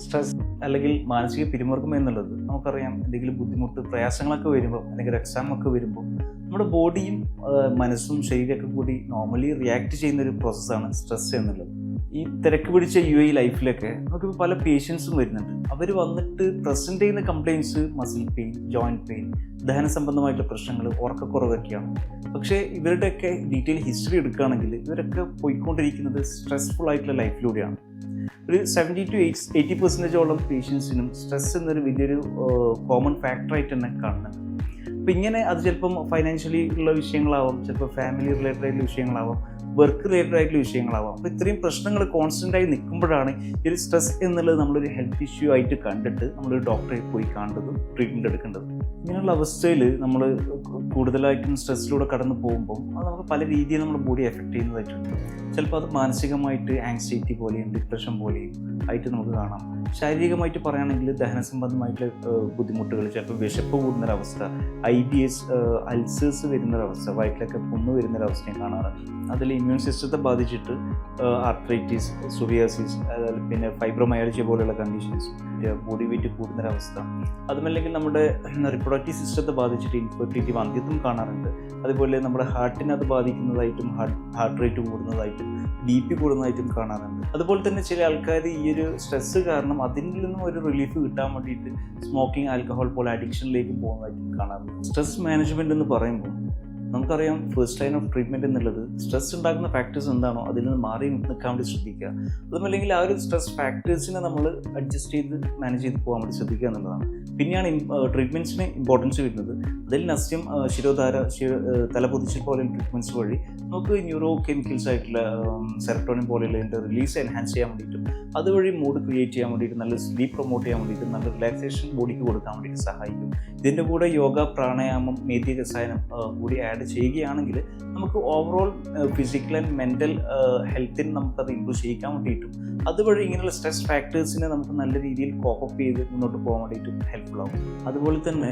Stress അല്ലെങ്കിൽ മാനസിക പിരിമുറുക്കം എന്നുള്ളത് നമുക്കറിയാം. എന്തെങ്കിലും ബുദ്ധിമുട്ട് പ്രയാസങ്ങളൊക്കെ വരുമ്പോൾ അല്ലെങ്കിൽ എക്സാം ഒക്കെ വരുമ്പോൾ നമ്മുടെ ബോഡിയും മനസ്സും ശരീരമൊക്കെ കൂടി നോർമലി റിയാക്ട് ചെയ്യുന്ന ഒരു പ്രോസസ്സാണ് സ്ട്രെസ് എന്നുള്ളത്. ഈ തിരക്ക് പിടിച്ച UAE ലൈഫിലൊക്കെ നമുക്കിപ്പോൾ പല പേഷ്യൻസും വരുന്നുണ്ട്. അവർ വന്നിട്ട് പ്രസൻറ്റ് ചെയ്യുന്ന complaints muscle pain, joint pain, ദഹന സംബന്ധമായിട്ടുള്ള പ്രശ്നങ്ങൾ, ഉറക്കക്കുറവൊക്കെയാണ്. പക്ഷേ ഇവരുടെയൊക്കെ ഡീറ്റെയിൽ ഹിസ്റ്ററി എടുക്കുകയാണെങ്കിൽ ഇവരൊക്കെ പോയിക്കൊണ്ടിരിക്കുന്നത് സ്ട്രെസ്ഫുൾ ആയിട്ടുള്ള ലൈഫിലൂടെയാണ്. ഒരു 70 to 80% പേഷ്യൻസിനും സ്ട്രെസ് എന്നൊരു വലിയൊരു കോമൺ ഫാക്ടറായിട്ട് തന്നെ കാണുന്നുണ്ട്. അപ്പോൾ ഇങ്ങനെ അത് ചിലപ്പം ഫൈനാൻഷ്യലി ഉള്ള വിഷയങ്ങളാവാം, ചിലപ്പോൾ ഫാമിലി റിലേറ്റഡ് ആയിട്ടുള്ള വിഷയങ്ങളാവാം, വർക്ക് റിലേറ്റഡ് ആയിട്ടുള്ള വിഷയങ്ങളാവാം. അപ്പോൾ ഇത്രയും പ്രശ്നങ്ങൾ കോൺസ്റ്റൻ്റായി നിൽക്കുമ്പോഴാണ് ഈ ഒരു സ്ട്രെസ് എന്നുള്ളത് നമ്മളൊരു ഹെൽത്ത് ഇഷ്യൂ ആയിട്ട് കണ്ടിട്ട് നമ്മളൊരു ഡോക്ടറെ പോയി കാണേണ്ടതും ട്രീറ്റ്മെൻറ്റ് എടുക്കേണ്ടതും. ഇങ്ങനെയുള്ള അവസ്ഥയിൽ നമ്മൾ കൂടുതലായിട്ടും സ്ട്രെസ്സിലൂടെ കടന്നു പോകുമ്പോൾ അത് നമുക്ക് പല രീതിയിൽ നമ്മുടെ ബോഡി എഫക്റ്റ് ചെയ്യുന്നതായിട്ടുണ്ട്. ചിലപ്പോൾ അത് മാനസികമായിട്ട് ആങ്സൈറ്റി പോലെയും ഡിപ്രഷൻ പോലെയും ആയിട്ട് നമുക്ക് കാണാം. ശാരീരികമായിട്ട് പറയുകയാണെങ്കിൽ ദഹന സംബന്ധമായിട്ടുള്ള ബുദ്ധിമുട്ടുകൾ, ചിലപ്പോൾ വിശപ്പ് കൂടുന്നൊരവസ്ഥ, IBS അൾസേഴ്സ് വരുന്നൊരവസ്ഥ, വയറ്റിലൊക്കെ പുണ്ണ് വരുന്നൊരവസ്ഥയും കാണാറുണ്ട്. അതിൽ ഇമ്മ്യൂൺ സിസ്റ്റത്തെ ബാധിച്ചിട്ട് ആർത്രൈറ്റിസ്, സുറിയാസിസ്, പിന്നെ ഫൈബ്രോമയാൾജിയ പോലെയുള്ള കണ്ടീഷൻസ്, ബോഡി വെയിറ്റ് കൂടുന്നൊരവസ്ഥ, അതുമല്ലെങ്കിൽ നമ്മുടെ റിപ്രൊഡക്റ്റീവ് സിസ്റ്റത്തെ ബാധിച്ചിട്ട് ഇൻഫെർട്ടിലിറ്റി, വന്ധ്യത്വം കാണാറുണ്ട്. അതുപോലെ നമ്മുടെ ഹാർട്ടിനെ അത് ബാധിക്കുന്നതായിട്ടും ഹാർട്ട് റേറ്റ് കൂടുന്നതായിട്ടും BP കൂടുന്നതായിട്ടും കാണാറുണ്ട്. അതുപോലെ തന്നെ ചില ആൾക്കാർ ഈ ഒരു സ്ട്രെസ്സ് കാരണം അതിൽ നിന്നും ഒരു റിലീഫ് കിട്ടാൻ വേണ്ടിയിട്ട് സ്മോക്കിംഗ്, ആൽക്കഹോൾ പോലെ അഡിക്ഷനിലേക്ക് പോകുന്നതായിട്ടും കാണാറുണ്ട്. സ്ട്രെസ് മാനേജ്മെൻറ്റ് എന്ന് പറയുമ്പോൾ നമുക്കറിയാം ഫസ്റ്റ് ലൈൻ ഓഫ് ട്രീറ്റ്മെൻറ്റ് എന്നുള്ളത് സ്ട്രെസ് ഉണ്ടാക്കുന്ന ഫാക്ടേഴ്സ് എന്താണോ അതിൽ നിന്ന് മാറി നിൽക്കാൻ വേണ്ടി ശ്രദ്ധിക്കുക. അതുമല്ലെങ്കിൽ ആ ഒരു സ്ട്രെസ് ഫാക്ടേഴ്സിനെ നമ്മൾ അഡ്ജസ്റ്റ് ചെയ്ത് മാനേജ് ചെയ്ത് പോകാൻ വേണ്ടി ശ്രദ്ധിക്കുക എന്നുള്ളതാണ്. പിന്നെയാണ് ട്രീറ്റ്മെൻറ്റ്സിന് ഇമ്പോർട്ടൻസ് വരുന്നത്. അതിൽ നസ്യം, ശിരോധാര, തലപൊതിച്ചിൽ പോലെയുള്ള ട്രീറ്റ്മെൻറ്റ്സ് വഴി നമുക്ക് ന്യൂറോ കെമിക്കൽസ് ആയിട്ടുള്ള സെറട്ടോണിൻ പോലെയുള്ള റിലീസ് എൻഹാൻസ് ചെയ്യാൻ വേണ്ടിയിട്ടും അതുവഴി മൂഡ് ക്രിയേറ്റ് ചെയ്യാൻ വേണ്ടിയിട്ട്, നല്ല സ്ലീപ്പ് പ്രൊമോട്ട് ചെയ്യാൻ വേണ്ടിയിട്ടും, നല്ല റിലാക്സേഷൻ ബോഡിക്ക് കൊടുക്കാൻ വേണ്ടിയിട്ട് സഹായിക്കും. ഇതിൻ്റെ കൂടെ യോഗ, പ്രാണായാമം, മേധ്യ രസായനം കൂടി ആഡ് ചെയ്യുകയാണെങ്കിൽ നമുക്ക് ഓവറോൾ ഫിസിക്കൽ ആൻഡ് മെൻ്റൽ ഹെൽത്തിന് നമുക്കത് ഇമ്പ്രൂവ് ചെയ്യിക്കാൻ വേണ്ടിയിട്ടും അതുവഴി ഇങ്ങനെയുള്ള സ്ട്രെസ് ഫാക്ടേഴ്സിനെ നമുക്ക് നല്ല രീതിയിൽ കോപ്പപ്പ് ചെയ്ത് മുന്നോട്ട് പോകാൻ വേണ്ടിയിട്ടും ഹെൽപ്ഫുൾ ആകും. അതുപോലെ തന്നെ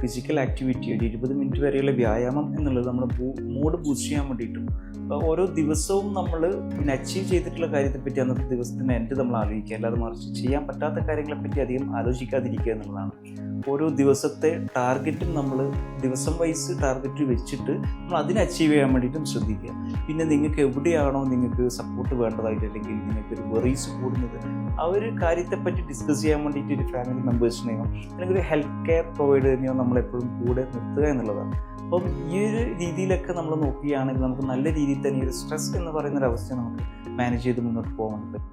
ഫിസിക്കൽ ആക്ടിവിറ്റി, ഒരു 20 മിനിറ്റ് വരെയുള്ള വ്യായാമം എന്നുള്ളത് നമ്മുടെ മൂഡ് ബൂസ്റ്റ് ചെയ്യാൻ വേണ്ടിയിട്ടും ഓരോ ദിവസവും നമ്മൾ പിന്നെ അച്ചീവ് ചെയ്തിട്ടുള്ള കാര്യത്തെപ്പറ്റി അന്നത്തെ ദിവസത്തിൻ്റെ എൻഡ് നമ്മൾ ആലോചിക്കുക, അല്ലാതെ മറിച്ച് ചെയ്യാൻ പറ്റാത്ത കാര്യങ്ങളെപ്പറ്റി അധികം ആലോചിക്കാതിരിക്കുക എന്നുള്ളതാണ്. ഓരോ ദിവസത്തെ ടാർഗറ്റും നമ്മൾ ദിവസം വൈസ് ടാർഗറ്റ് വെച്ചിട്ട് നമ്മൾ അതിനെ അച്ചീവ് ചെയ്യാൻ വേണ്ടിയിട്ടും ശ്രദ്ധിക്കുക. പിന്നെ നിങ്ങൾക്ക് എവിടെയാണോ നിങ്ങൾക്ക് സപ്പോർട്ട് വേണ്ടതായിട്ട്, അല്ലെങ്കിൽ നിങ്ങൾക്കൊരു വെറീസ് കൂടുന്നത്, ആ ഒരു കാര്യത്തെപ്പറ്റി ഡിസ്കസ് ചെയ്യാൻ വേണ്ടിയിട്ട് ഒരു ഫാമിലി മെമ്പേഴ്സിനെയോ അല്ലെങ്കിൽ ഒരു ഹെൽത്ത് കെയർ പ്രൊവൈഡറിനെയോ നമ്മളെപ്പോഴും കൂടെ നിർത്തുക എന്നുള്ളതാണ്. അപ്പം ഈ ഒരു രീതിയിലൊക്കെ നമ്മൾ നോക്കുകയാണെങ്കിൽ നമുക്ക് നല്ല രീതിയിൽ തന്നെ ഈ ഒരു സ്ട്രെസ് എന്ന് പറയുന്നൊരവസ്ഥ നമുക്ക് മാനേജ് ചെയ്ത് മുന്നോട്ട് പോകാൻ പറ്റും.